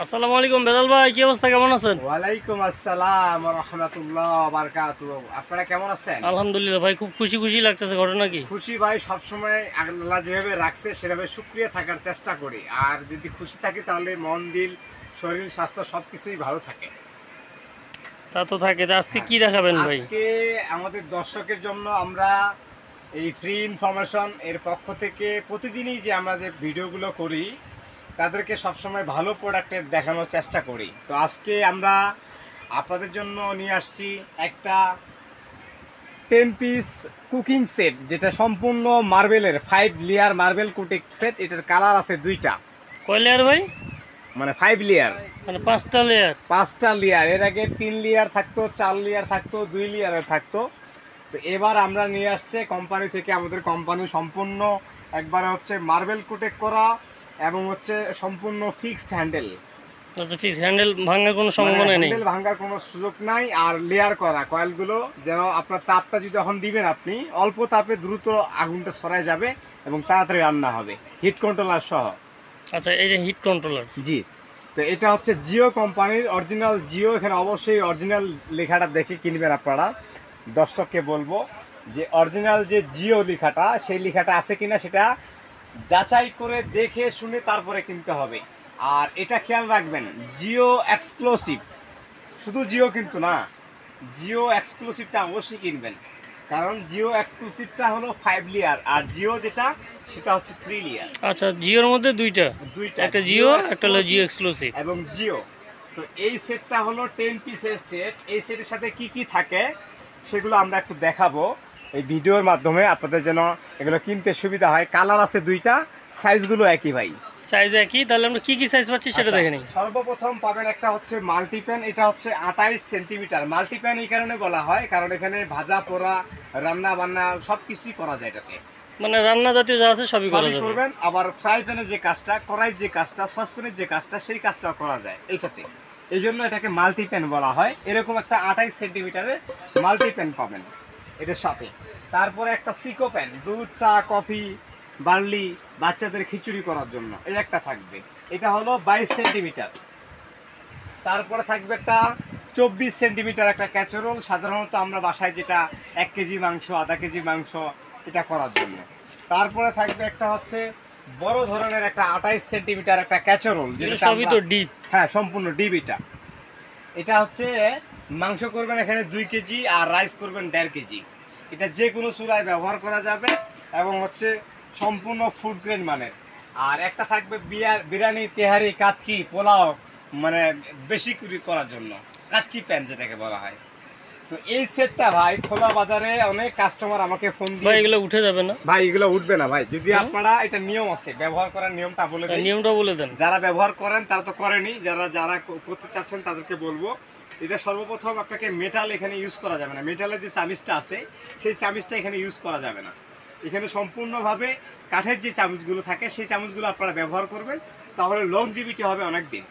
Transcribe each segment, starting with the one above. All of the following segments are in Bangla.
আসসালামু আলাইকুম বেলাল ভাই, কি অবস্থা, কেমন আছেন? ওয়ালাইকুম আসসালাম ওয়া রাহমাতুল্লাহ ওয়া বারাকাতুহু। আপনারা কেমন আছেন? আলহামদুলিল্লাহ ভাই, খুব খুশি খুশি লাগতেছে। ঘটনা কি? খুশি ভাই, সবসময় আল্লাহ যেভাবে রাখছে সেভাবে শুকরিয়া থাকার চেষ্টা করি। আর যদি খুশি থাকি তাহলে মন দিল শরীর স্বাস্থ্য সবকিছুই ভালো থাকে। তা তো থাকে। তা আজকে হ্যাঁ, কি দেখাবেন ভাই? আজকে আমাদের দর্শকের জন্য আমরা এই ফ্রি ইনফরমেশন এর পক্ষ থেকে প্রতিদিনই যে আমরা যে ভিডিওগুলো করি তাদেরকে সবসময় ভালো প্রোডাক্টের দেখানোর চেষ্টা করি। তো আজকে আমরা আপনাদের জন্য নিয়ে আসছি একটা 10 পিস কুকিং সেট, যেটা সম্পূর্ণ মার্বেলের 5 লেয়ার মার্বেল কুকিং সেট। এটার কালার আছে দুইটা, কয় লেয়ার ভাই? মানে 5 লেয়ার, মানে 5টা লেয়ার। 5টা লেয়ার। এর আগে 3 লেয়ার থাকতো, 4 লেয়ার থাকতো, 2 লেয়ারের থাকতো। তো এবার আমরা নিয়ে আসছে কোম্পানি থেকে, আমাদের কোম্পানি সম্পূর্ণ একবার হচ্ছে মার্বেল কোটেক করা এবং হচ্ছে সম্পূর্ণ ফিক্সড হ্যান্ডেল। আচ্ছা, ফিক্স হ্যান্ডেল ভাঙার কোনো সম্ভাবনা নেই? হ্যান্ডেল ভাঙার কোনো সুযোগ নাই। আর লেয়ার করা কয়েলগুলো যেন আপনার তাপটা যদি যখন দিবেন আপনি অল্প তাপে দ্রুত আগুনটা সরাই যাবে এবং তাড়াতাড়ি রান্না হবে, হিট কন্ট্রোলার সহ। আচ্ছা, এই যে হিট কন্ট্রোলার। জি, তো এটা হচ্ছে জিও কোম্পানির অরিজিনাল জিও। এখানে অবশ্যই অরিজিনাল লেখাটা দেখে কিনবেন আপনারা। দর্শককে বলবো যে অরিজিনাল যে জিও লেখাটা, সেই লেখাটা আছে কিনা সেটা যাচাই করে দেখে শুনে তারপরে কিনতে হবে। আর এটা খেয়াল রাখবেন, জিও এক্সক্লুসিভ, শুধু জিও কিন্তু না, জিও এক্সক্লুসিভটা অবশ্যই কিনবেন। কারণ জিও এক্সক্লুসিভটা হলো 5 লেয়ার, আর জিও যেটা সেটা হচ্ছে 3 লেয়ার। আচ্ছা, জিওর মধ্যে দুইটা, দুইটা, একটা জিও একটা হলো জিও এক্সক্লুসিভ। এবং জিও। তো এই সেটটা হলো 10 পিসের সেট। এই সেটের সাথে কি কি থাকে সেগুলো আমরা একটু দেখাবো এই ভিডিওর মাধ্যমে, আপনাদের যেন এগুলো কিনতে সুবিধা হয়। কালার আছে দুইটা, সাইজগুলো একই ভাই, সাইজ একই। তাহলে আমরা কি কি সাইজ পাচ্ছি সেটা দেখে নিই। সর্বপ্রথম পাবেন একটা হচ্ছে মাল্টিপ্যান। এটা হচ্ছে 28 সেন্টিমিটার। মাল্টিপ্যান এই কারণে বলা হয় কারণ এখানে ভাজা পোড়া রান্না বান্না সব কিছুই করা যায় এটাতে। মানে রান্না জাতীয় যা আছে সবই করা সবই যাবে। করবেন। আবার ফ্রাই প্যানের যে কাজটা, কড়াইয়ের যে কাজটা, সসপ্যানের যে কাজটা, সেই কাজটাও করা যায় এইটাতে। এই জন্য এটাকে মাল্টিপ্যান বলা হয়। এরকম একটা 28 সেন্টিমিটারের মাল্টিপ্যান পাবেন এটার সাথে। তারপরে একটা সিকো প্যান, দুধ চা কফি বার্লি বাচ্চাদের খিচুড়ি করার জন্য, এই একটা থাকবে। এটা হলো 22 সেন্টিমিটার। তারপরে থাকবে একটা 24 সেন্টিমিটার একটা ক্যাচরোল, সাধারণত আমরা বাসায় যেটা 1 কেজি মাংস, আধা কেজি মাংস এটা করার জন্য। তারপরে থাকবে একটা হচ্ছে বড় ধরনের একটা 28 সেন্টিমিটার একটা ক্যাচরোল, যেটা সবই তো ডিপ। হ্যাঁ, সম্পূর্ণ ডিপ। এটা এটা হচ্ছে মাংস করবেন এখানে 2 কেজি আর রাইস করবেন 1.5 কেজি। এটা যে কোনো চুলায় ব্যবহার করা যাবে এবং হচ্ছে সম্পূর্ণ ফুড গ্রেড মানের। আর একটা থাকবে বিরিয়ানি, তেহারি, কাচ্চি, পোলাও, মানে বেশি করে করার জন্য কাচ্চি প্যান যেটাকে বলা হয়। তো এই সেটটা ভাই খোলা বাজারে অনেক কাস্টমার আমাকে ফোন ভাই দিয়ে, এগুলো উঠে যাবে না? ভাই এগুলো উঠবে না ভাই, যদি আপনারা, এটা নিয়ম আছে, ব্যবহার করার নিয়মটা বলে দেই। নিয়মটা বলে দেন। যারা ব্যবহার করেন তারা তো করেনি, যারা যারা করতে চাচ্ছেন তাদেরকে বলবো, এটা সর্বপ্রথম আপনাকে মেটাল এখানে ইউজ করা যাবে না। মেটালের যে চামিচটা আছে সেই চামিচটা এখানে ইউজ করা যাবে না। এখানে সম্পূর্ণভাবে কাঠের যে চামচগুলো থাকে সেই চামচগুলো আপনারা ব্যবহার করবেন, তাহলে লংজিভিটি হবে অনেক দিন।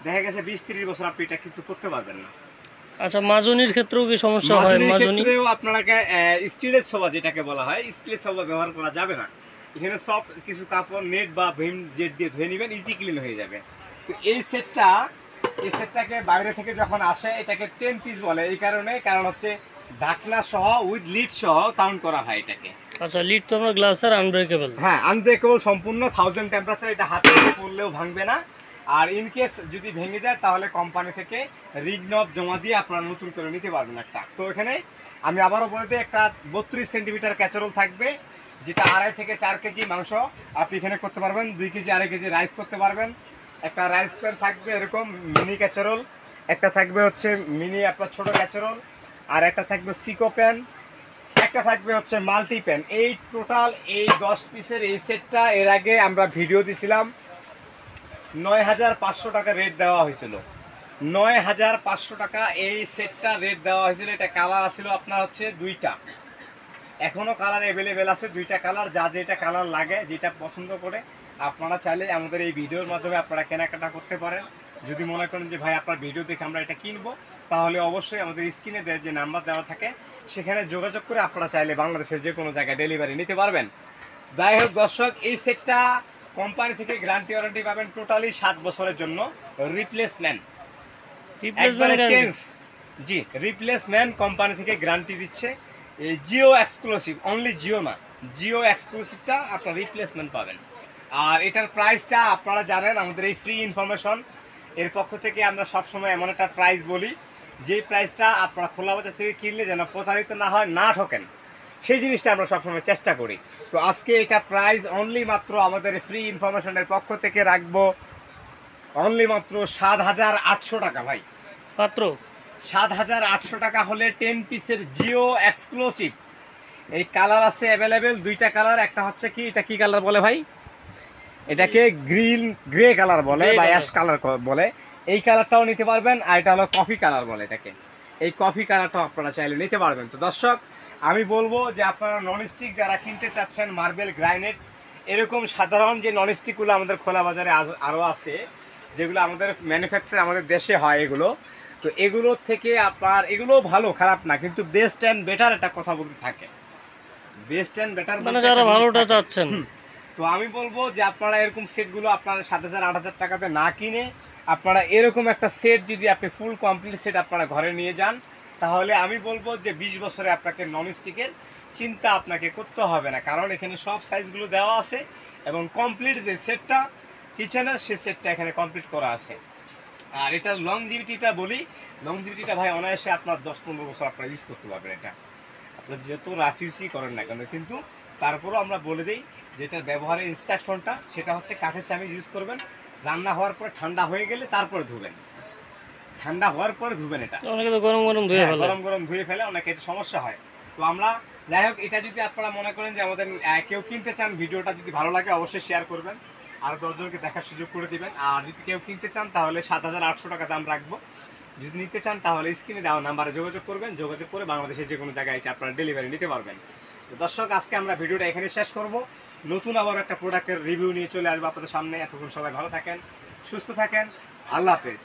দেখা গেছে 20-30 বছর আপনি এটা কিছু করতে পারবেন না। আচ্ছা, মাজনির ক্ষেত্রেও কি সমস্যা হয়? মাজনির মাজনি ক্ষেত্রেও আপনাকে স্টিলের ছোবা যেটাকে বলা হয়, স্টিলের ছোবা ব্যবহার করা যাবে না। এখানে সফট কিছু কাপড়, নেট বা ভিম জেট দিয়ে ধুয়ে নেবেন, ইজি ক্লিন হয়ে যাবে। তো এই সেটটাকে বাইরে থেকে যখন আসে এটাকে 10 পিস বলে, এই কারণ হচ্ছে ঢাকনা সহ উইথ লিড সহ কাউন্ট করা হয় এটাকে। আচ্ছা, লিড তো আমরা গ্লাসের আনব্রেকেবল। হ্যাঁ, আনব্রেকেবল, সম্পূর্ণ 1000 টেম্পারেচার। এটা হাতে পড়লেও ভাঙবে না। আর ইন কেস যদি ভেঙে যায় তাহলে কোম্পানি থেকে রিগ নব জমা দিয়ে আপনারা নতুন করে নিতে পারবেন একটা। তো এখানে আমি আবারও বলে দিই, একটা 32 সেন্টিমিটার ক্যাচারোল থাকবে, যেটা 2.5 থেকে 4 কেজি মাংস আপনি এখানে করতে পারবেন, 2 কেজি 2.5 কেজি রাইস করতে পারবেন। একটা রাইস প্যান থাকবে এরকম মিনি ক্যাচারোল, একটা থাকবে হচ্ছে মিনি আপনার ছোট ক্যাচারোল, আর একটা থাকবে সিকো প্যান, একটা থাকবে হচ্ছে মাল্টি প্যান। এই টোটাল এই 10 পিসের এই সেটটা এর আগে আমরা ভিডিও দিছিলাম, 9,500 টাকা রেট দেওয়া হয়েছিল। 9,500 টাকা এই সেটটা রেট দেওয়া হয়েছিল। এটা কালার আছিল আপনার হচ্ছে দুইটা, এখনো কালার অ্যাভেলেবেল আছে, দুইটা কালার। যা যেটা কালার লাগে, যেটা পছন্দ করে আপনারা চাইলে আমাদের এই ভিডিওর মাধ্যমে আপনারা কেনাকাটা করতে পারেন। যদি মনে করেন যে ভাই আপনার ভিডিও দেখে আমরা এটা কিনবো, তাহলে অবশ্যই আমাদের স্ক্রিনে যে নাম্বার দেওয়া থাকে সেখানে যোগাযোগ করে আপনারা চাইলে বাংলাদেশের যে কোনো জায়গায় ডেলিভারি নিতে পারবেন। যাই হোক দর্শক, এই সেটটা কোম্পানি থেকে গ্যারান্টি ওয়ারেন্টি পাবেন টোটালি 7 বছরের জন্য। রিপ্লেসমেন্ট একবারে রিপ্লেসমেন্ট চেঞ্জ, জি রিপ্লেসমেন্ট কোম্পানি থেকে গ্যারান্টি দিচ্ছে। এই জিও এক্সক্লুসিভ, অনলি জিও না, জিও এক্সক্লুসিভটা আপনার রিপ্লেসমেন্ট পাবেন। আর এটার প্রাইসটা আপনারা জানেন, আমাদের এই ফ্রি ইনফরমেশন এর পক্ষ থেকে আমরা সবসময় এমন একটা প্রাইস বলি, যে প্রাইসটা আপনারা খোলা বাজার থেকে কিনলে যেন প্রতারিত না হয়, না ঠকেন, সেই জিনিসটা আমরা সবসময় চেষ্টা করি। তো আজকে এটা প্রাইস অনলি মাত্র আমাদের ফ্রি ইনফরমেশনের পক্ষ থেকে রাখবো অনলি মাত্র 7,800 টাকা ভাই। মাত্র 7,800 টাকা হলে 10 পিসের জিও এক্সক্লুসিভ। এই কালার আছে অ্যাভেলেবেল, দুইটা কালার। একটা হচ্ছে কি, এটা কি কালার বলে ভাই? এটাকে গ্রিন গ্রে কালার বলে Grey বা color। অ্যাশ কালার বলে। এই কালারটাও নিতে পারবেন, আর এটা হলো কফি কালার বলে এটাকে। এই কফি কালারটাও আপনারা চাইলে নিতে পারবেন। তো দর্শক, আমি বলবো যে আপনারা ননস্টিক যারা কিনতে চাচ্ছেন, মার্বেল গ্রানাইট এরকম সাধারণ যে ননস্টিকগুলো আমাদের খোলা বাজারে আরও আছে, যেগুলো আমাদের ম্যানুফ্যাকচার আমাদের দেশে হয় এগুলো, তো এগুলোর থেকে আপনার এগুলো ভালো খারাপ না, কিন্তু বেস্ট অ্যান্ড বেটার একটা কথা বলতে থাকে। বেস্ট অ্যান্ড বেটার মানে যারা ভালোটা চাচ্ছেন, তো আমি বলবো যে আপনারা এরকম সেটগুলো আপনারা 7,000-8,000 টাকাতে না কিনে আপনারা এরকম একটা সেট যদি আপনি ফুল কমপ্লিট সেট আপনারা ঘরে নিয়ে যান, তাহলে আমি বলবো যে 20 বছরে আপনাকে ননস্টিকের চিন্তা আপনাকে করতে হবে না, কারণ এখানে সব সাইজগুলো দেওয়া আছে এবং কমপ্লিট যে সেটটা কিচেনের সে সেটটা এখানে কমপ্লিট করা আছে। আর এটার লংজিভিটিটা বলি, লংজিভিটিটা ভাই অনায়াসে আপনার 10-15 বছর আপনারা ইউজ করতে পারবেন। এটা আপনার যত রাফ ইউজই করেন না কেন, কিন্তু তারপরেও আমরা বলে দিই যে এটার ব্যবহারের ইনস্ট্রাকশনটা সেটা হচ্ছে কাঠের চামিচ ইউজ করবেন, রান্না হওয়ার পরে ঠান্ডা হয়ে গেলে তারপরে ধুবেন, ঠান্ডা হওয়ার পরে ধুবেন। এটা অনেকে তো গরম গরম ধুয়ে ফেলে। গরম গরম ধুয়ে ফেলে, অনেকে এটা সমস্যা হয়। তো আমরা যাই হোক, এটা যদি আপনারা মনে করেন যে আমাদের কেউ কিনতে চান, ভিডিওটা যদি ভালো লাগে অবশ্যই শেয়ার করবেন, আর 10 জনকে দেখার সুযোগ করে দিবেন। আর যদি কেউ কিনতে চান তাহলে 7,800 টাকা দাম রাখবো। যদি নিতে চান তাহলে স্ক্রিনে দেওয়া নাম্বারে যোগাযোগ করবেন, যোগাযোগ করে বাংলাদেশের যে কোনো জায়গায় এটা আপনারা ডেলিভারি নিতে পারবেন। তো দর্শক, আজকে আমরা ভিডিওটা এখানে শেষ করব। নতুন আবার একটা প্রোডাক্টের রিভিউ নিয়ে চলে আসবো আপনাদের সামনে। এতক্ষণ সবাই ভালো থাকেন, সুস্থ থাকেন, আল্লাহ হাফেজ।